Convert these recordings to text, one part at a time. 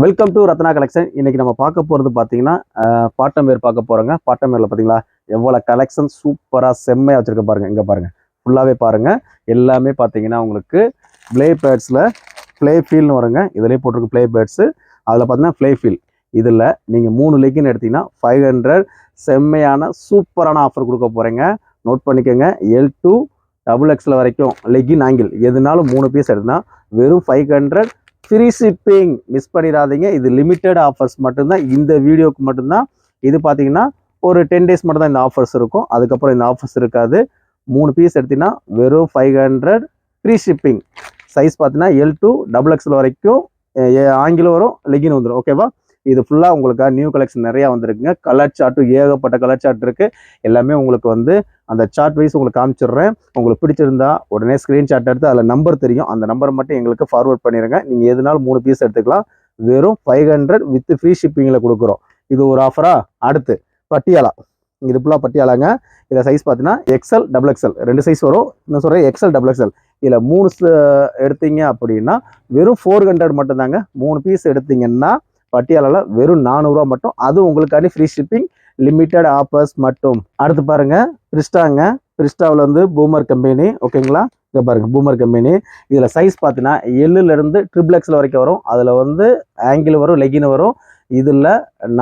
Welcome to Ratna collection. இன்னைக்கு நம்ம பார்க்க போகிறது பார்த்தீங்கன்னா பாட்டம் வேர் பார்க்க போகிறோங்க. பாட்டம் வேரில் பார்த்தீங்களா எவ்வளோ கலெக்ஷன் சூப்பராக செம்மையாக வச்சுருக்க பாருங்கள். இங்கே பாருங்கள், ஃபுல்லாகவே பாருங்கள். எல்லாமே பார்த்தீங்கன்னா உங்களுக்கு ப்ளே பேர்ட்ஸில் ப்ளே ஃபீல்னு வருங்க. இதிலே போட்டிருக்கு ப்ளே பேர்ட்ஸு. அதில் பார்த்தீங்கன்னா ப்ளே ஃபீல். இதில் நீங்கள் 3 லெக்கின்னு எடுத்தீங்கன்னா 500 செம்மையான சூப்பரான ஆஃபர் கொடுக்க போகிறேங்க. நோட் பண்ணிக்கோங்க. L2 XXL வரைக்கும் லெக்கின் ஆங்கிள் எதுனாலும் 3 பீஸ் எடுத்துனா வெறும் 500 ஃப்ரீ ஷிப்பிங். மிஸ் பண்ணிடாதீங்க. இது லிமிட்டட் ஆஃபர்ஸ் மட்டும்தான், இந்த வீடியோக்கு மட்டும்தான். இது பார்த்தீங்கன்னா ஒரு 10 டேஸ் மட்டும் தான் இந்த ஆஃபர்ஸ் இருக்கும். அதுக்கப்புறம் இந்த ஆஃபர்ஸ் இருக்காது. 3 பீஸ் எடுத்தீங்கன்னா வெறும் 500 ஃப்ரீ ஷிப்பிங். சைஸ் பார்த்தீங்கன்னா L2 XXL வரைக்கும் ஆங்கிலம் வரும், லெகின் வந்துடும். ஓகேவா? இது ஃபுல்லாக உங்களுக்கு நியூ கலெக்ஷன் நிறையா வந்திருக்குங்க. கலர் சார்ட்டும் ஏகப்பட்ட கலர் சார்ட் இருக்குது. எல்லாமே உங்களுக்கு வந்து அந்த சார்ட் வைஸ் உங்களுக்கு காமிச்சிடுறேன். உங்களுக்கு பிடிச்சிருந்தா உடனே ஸ்க்ரீன்ஷாட் எடுத்து அதில் நம்பர் தெரியும், அந்த நம்பரை மட்டும் எங்களுக்கு ஃபார்வர்ட் பண்ணிடுங்க. நீங்கள் எதுனாலும் 3 பீஸ் எடுத்துக்கலாம். வெறும் 500 வித் ஃப்ரீ ஷிப்பிங்கில் கொடுக்குறோம். இது ஒரு ஆஃபரா? அடுத்து பட்டியாலா. இது ஃபுல்லாக பட்டியாலாங்க. இதில் சைஸ் பார்த்தீங்கன்னா XL XXL 2 சைஸ் வரும். இன்னும் சொல்கிறேன் XL XXL. இதில் 3 எடுத்தீங்க அப்படின்னா வெறும் 400 மட்டும்தாங்க. 3 பீஸ் எடுத்தீங்கன்னா பட்டியாலால வெறும் 400 ரூபா மட்டும். அது உங்களுக்காண்டி ஃப்ரீ ஷிப்பிங், லிமிட்டட் ஆஃபர்ஸ் மட்டும். அடுத்து பாருங்க பிரிஸ்டாங்க. பிரிஸ்டாவில் வந்து பூமர் கம்பெனி. ஓகேங்களா? இங்கே பாருங்க பூமர் கம்பெனி. இதில் சைஸ் பார்த்தீங்கன்னா L-லேருந்து XXL வரைக்கும் வரும். அதில் வந்து ஆங்கிள் வரும், லெகின் வரும். இதில்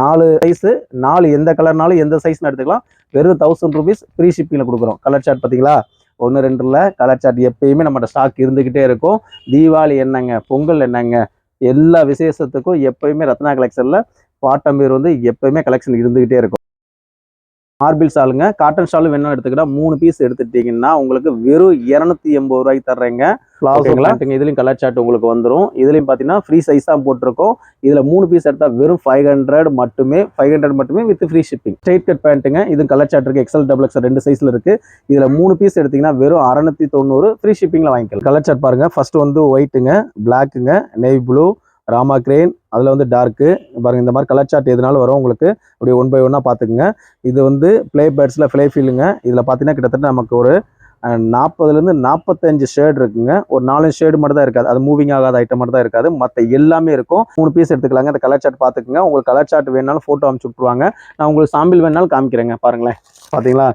4 சைஸு, 4 எந்த கலர்னாலும் எந்த சைஸ்னு எடுத்துக்கலாம். வெறும் 1000 ரூபீஸ் ஃப்ரீ ஷிப்பிங்கில் கொடுக்குறோம். கலர் சார்ட் பார்த்தீங்களா? 1 2 கலர் சார்ட் எப்பயுமே நம்மகிட்ட ஸ்டாக் இருந்துக்கிட்டே இருக்கும். தீபாவளி என்னங்க, பொங்கல் என்னங்க, எல்லா விசேஷத்துக்கும் எப்பயுமே ரத்னா கலெக்ஷனில் பாட்டம் வேர் வந்து எப்பயுமே கலெக்ஷன் இருந்துகிட்டே இருக்கும். மார்பிள் ஷாலுங்க. காட்டன் ஷாலும் வேணும் எடுத்துக்கிட்டா 3 பீஸ் எடுத்துட்டீங்கன்னா உங்களுக்கு வெறும் 280 ரூபாய்க்கு தர்றேங்க. இதுலையும் கலர் சார்ட் உங்களுக்கு வந்துடும். இதுலையும் பார்த்தீங்கன்னா ஃப்ரீ சைஸ் தான் போட்டிருக்கோம். இதில் 3 பீஸ் எடுத்தால் வெறும் 500 மட்டுமே with free shipping. Straight cut பேண்ட்டுங்க. இது கலர் சார்ட் இருக்குது. XL XXL 2 சைஸில் இருக்குது. இதில் 3 பீஸ் எடுத்தீங்கன்னா வெறும் 690 ஃப்ரீ ஷிப்பிங்கில் வாங்கிக்கலாம். கலர் சார்ட் பாருங்கள். ஃபர்ஸ்ட் வந்து ஒயிட்டுங்க, பிளாக்குங்க, நேவி ப்ளூ, ராமா கிரேன், அதில் வந்து டார்க்கு பாருங்கள். இந்த மாதிரி கலர் சார்ட் எதுனாலும் வரும் உங்களுக்கு. அப்படியே 1 by 1 பார்த்துக்குங்க. இது வந்து ப்ளே பேர்ட்ஸில் ப்ளே ஃபீலுங்க. இதில் பார்த்தீங்கன்னா கிட்டத்தட்ட நமக்கு ஒரு 40லேருந்து 45 ஷேட் இருக்குங்க. ஒரு 4 ஷேடு மட்டும் தான் இருக்காது. அது மூவிங் ஆகாத ஐட்டம் மட்டும் தான் இருக்காது. மற்ற எல்லாமே இருக்கும். 3 பீஸ் எடுத்துக்கலாங்க. அந்த கலர் சார்ட் பார்த்துக்குங்க. உங்களுக்கு கலர் சார்ட் வேணாலும் ஃபோட்டோ அனுப்பிச்சு விட்ருவாங்க. நான் உங்களுக்கு சாம்பிள் வேணாலும் காமிக்கிறேங்க. பாருங்களேன், பார்த்தீங்களா?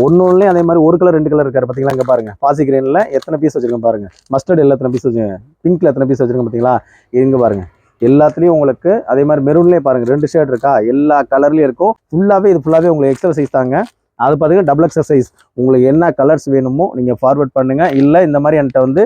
ஒன்றுலேயும் அதே மாதிரி 1 கலர் 2 கலர் இருக்காரு. பார்த்தீங்களா? இங்கே பாருங்கள். பாசி கிரேனில் எத்தனை பீஸ் வச்சுருக்கேன் பாருங்கள். மஸ்டர்ட் எத்தனை பீஸ் வச்சுருங்க, பிங்க்கில் எத்தனை பீஸ் வச்சுருக்கேன் பார்த்தீங்களா? இங்கே பாருங்கள். எல்லாத்துலேயும் உங்களுக்கு அதே மாதிரி மெரூன்லேயே பாருங்கள் 2 ஷேட் இருக்கா. எல்லா கலர்லேயும் இருக்கும். ஃபுல்லாகவே இது ஃபுல்லாகவே உங்களுக்கு XL சைஸ் தாங்க. அது பார்த்தீங்கன்னா XXL சைஸ். உங்களுக்கு என்ன கலர்ஸ் வேணுமோ நீங்கள் ஃபார்வர்ட் பண்ணுங்கள். இல்லை இந்த மாதிரி என்கிட்ட வந்து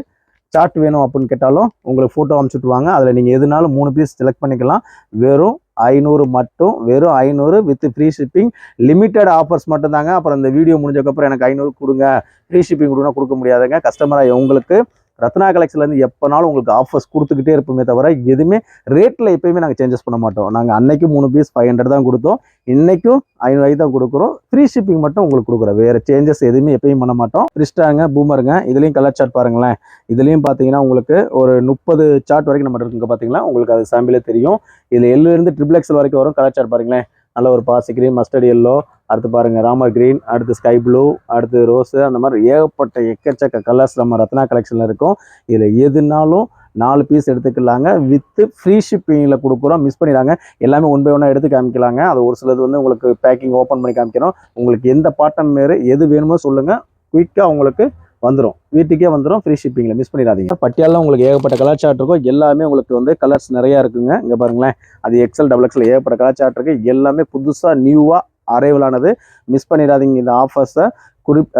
சார்ட் வேணும் அப்படின்னு கேட்டாலும் உங்களுக்கு ஃபோட்டோ அனுப்பிச்சுட்டுவாங்க. அதில் நீங்கள் எதுனாலும் 3 பீஸ் செலக்ட் பண்ணிக்கலாம். வெறும் 500 மட்டும். வெறும் 500 with free shipping. Limited offers மட்டும் தாங்க. அப்புறம் இந்த வீடியோ முடிஞ்சக்கப்புறம் எனக்கு 500 கொடுங்க, ஃப்ரீ ஷிப்பிங் கொடுங்க, கொடுக்க முடியாதுங்க. கஸ்டமராக உங்களுக்கு ரத்னா கலெக்ஷன்லேருந்து எப்போனாலும் உங்களுக்கு ஆஃபர்ஸ் கொடுத்துக்கிட்டே இருப்போமே தவிர எதுவுமே ரேட்டில் எப்பயுமே நாங்கள் சேஞ்சஸ் பண்ண மாட்டோம். நாங்கள் அன்னைக்கு 3 பீஸ் 500 தான் கொடுத்தோம். இன்றைக்கும் 500 தான் கொடுக்குறோம். ஃப்ரீ ஷிப்பிங் மட்டும் உங்களுக்கு கொடுக்குறோம். வேறு சேஞ்சஸ் எதுவுமே எப்பயும் பண்ண மாட்டோம். பிரிஸ்டாங்க, பூமருங்க. இதுலேயும் கலர் சார்ட் பாருங்களேன். இதுலேயும் பார்த்தீங்கன்னா உங்களுக்கு ஒரு 30 சார்ட் வரைக்கும் நம்ம இருக்குங்க. பார்த்தீங்களா? உங்களுக்கு அது சாம்பிளே தெரியும். இதில் L-லேருந்து XXL வரைக்கும் வரும். கலர் சார்ட் பாருங்களேன். நல்ல ஒரு பாசி கிரீன், மஸ்டர்ட் எல்லோ, அடுத்து பாருங்கள் ராமர் கிரீன், அடுத்து ஸ்கை ப்ளூ, அடுத்து ரோஸு, அந்த மாதிரி ஏகப்பட்ட எக்கச்சக்க கலர்ஸ் நம்ம ரத்னா கலெக்ஷனில் இருக்கும். இதில் எதுனாலும் 4 பீஸ் எடுத்துக்கலாங்க. வித்து ஃப்ரீ ஷிப்பிங்கில் கொடுக்குறோம். மிஸ் பண்ணிடாங்க. எல்லாமே 1 by 1 எடுத்து காமிக்கலாங்க. அது ஒரு சிலது வந்து உங்களுக்கு பேக்கிங் ஓப்பன் பண்ணி காமிக்கிறோம். உங்களுக்கு எந்த பாட்டம் வேறு எது வேணுமோ சொல்லுங்கள். குயிக்காக உங்களுக்கு வந்துடும், வீட்டுக்கே வந்துடும் ஃப்ரீ ஷிப்பிங்கில். மிஸ் பண்ணிடாதீங்க. பட்டியாலாம் உங்களுக்கு ஏகப்பட்ட கலர் சார்ட் இருக்கும். எல்லாமே உங்களுக்கு வந்து கலர்ஸ் நிறையா இருக்குங்க. இங்கே பாருங்களேன். அது XL XXL ஏகப்பட்ட கலர் சார்ட் இருக்குது. எல்லாமே புதுசாக நியூவாக அரைவல் ஆனது. மிஸ் பண்ணிடாதீங்க இந்த ஆஃபர்ஸை.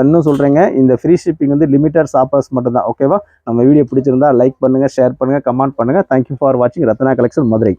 இன்னும் சொல்கிறேங்க, இந்த ஃப்ரீ ஷிப்பிங் வந்து லிமிட்டட் ஆஃபர்ஸ் மட்டும்தான். ஓகேவா? நம்ம வீடியோ பிடிச்சிருந்தா லைக் பண்ணுங்கள், ஷேர் பண்ணுங்கள், கமெண்ட் பண்ணுங்கள். தேங்க்யூ ஃபார் வாட்சிங் ரத்னா கலெக்ஷன் மதுரை.